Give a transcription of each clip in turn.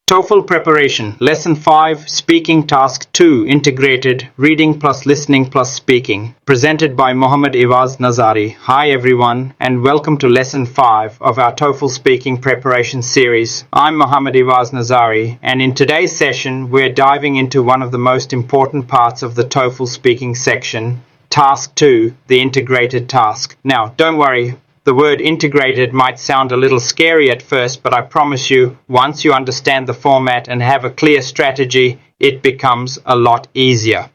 TOEFL Preparation, Lesson 5, Speaking Task 2, Integrated, Reading plus Listening plus Speaking, presented by Mohammad Ewaz Nazari. Hi everyone, and welcome to Lesson 5 of our TOEFL Speaking Preparation series. I'm Mohammad Ewaz Nazari, and in today's session, we're diving into one of the most important parts of the TOEFL Speaking section, Task 2, the Integrated Task. Now, don't worry. The word integrated might sound a little scary at first, but I promise you, once you understand the format and have a clear strategy, it becomes a lot easier.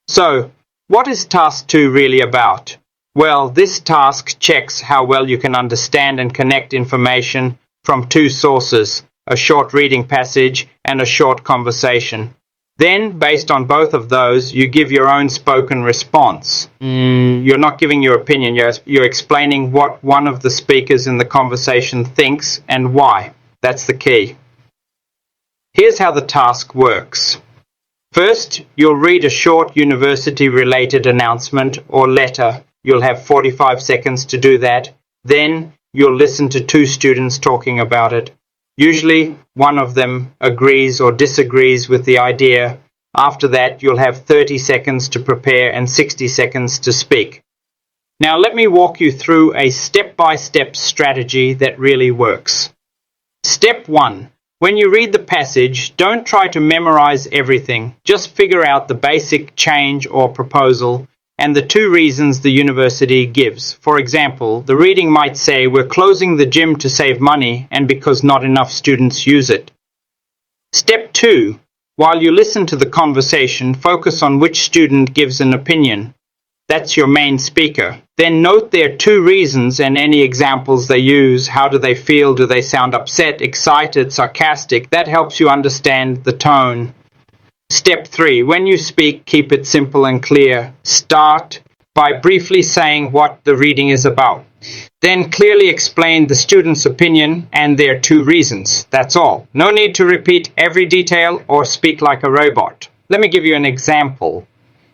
So, what is Task 2 really about? Well, this task checks how well you can understand and connect information from two sources, a short reading passage and a short conversation. Then, based on both of those, you give your own spoken response. You're not giving your opinion, you're explaining what one of the speakers in the conversation thinks and why. That's the key. Here's how the task works. First, you'll read a short university-related announcement or letter. You'll have 45 seconds to do that. Then, you'll listen to two students talking about it. Usually, one of them agrees or disagrees with the idea. After that, you'll have 30 seconds to prepare and 60 seconds to speak. Now, let me walk you through a step-by-step strategy that really works. Step 1. When you read the passage, don't try to memorize everything. Just figure out the basic change or proposal and the two reasons the university gives. For example, the reading might say, we're closing the gym to save money and because not enough students use it. Step 2. While you listen to the conversation, focus on which student gives an opinion. That's your main speaker. Then note their two reasons and any examples they use. How do they feel? Do they sound upset, excited, sarcastic? That helps you understand the tone. Step 3. When you speak, keep it simple and clear. Start by briefly saying what the reading is about. Then clearly explain the student's opinion and their two reasons. That's all. No need to repeat every detail or speak like a robot. Let me give you an example.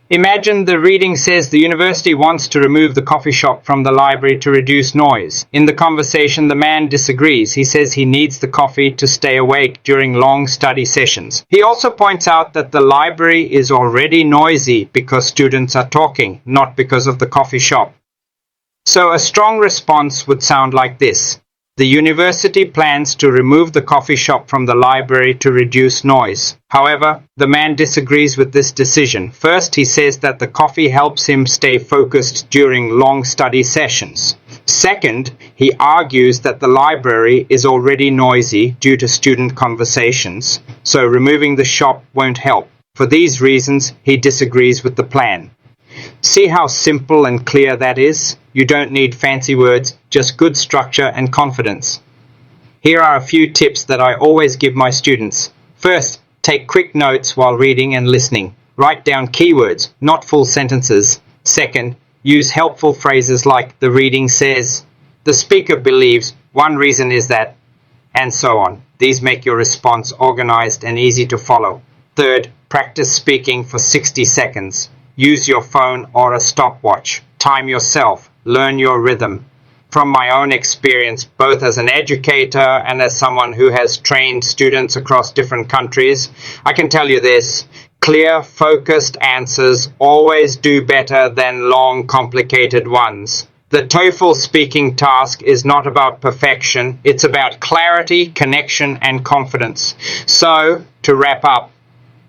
Imagine the reading says the university wants to remove the coffee shop from the library to reduce noise. In the conversation, the man disagrees. He says he needs the coffee to stay awake during long study sessions. He also points out that the library is already noisy because students are talking, not because of the coffee shop. So a strong response would sound like this. The university plans to remove the coffee shop from the library to reduce noise. However, the man disagrees with this decision. First, he says that the coffee helps him stay focused during long study sessions. Second, he argues that the library is already noisy due to student conversations, so removing the shop won't help. For these reasons, he disagrees with the plan. See how simple and clear that is? You don't need fancy words, just good structure and confidence. Here are a few tips that I always give my students. First, take quick notes while reading and listening. Write down keywords, not full sentences. Second, use helpful phrases like the reading says, the speaker believes, one reason is that, and so on. These make your response organized and easy to follow. Third, practice speaking for 60 seconds. Use your phone or a stopwatch. Time yourself. Learn your rhythm. From my own experience, both as an educator and as someone who has trained students across different countries, I can tell you this. Clear, focused answers always do better than long, complicated ones. The TOEFL speaking task is not about perfection. It's about clarity, connection, and confidence. So, to wrap up,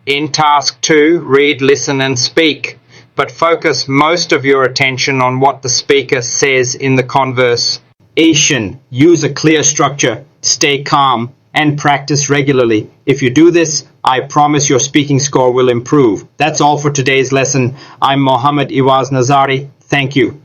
in Task 2, read, listen, and speak. But focus most of your attention on what the speaker says in the conversation. Use a clear structure, stay calm, and practice regularly. If you do this, I promise your speaking score will improve. That's all for today's lesson. I'm Mohammad Ewaz Nazari. Thank you.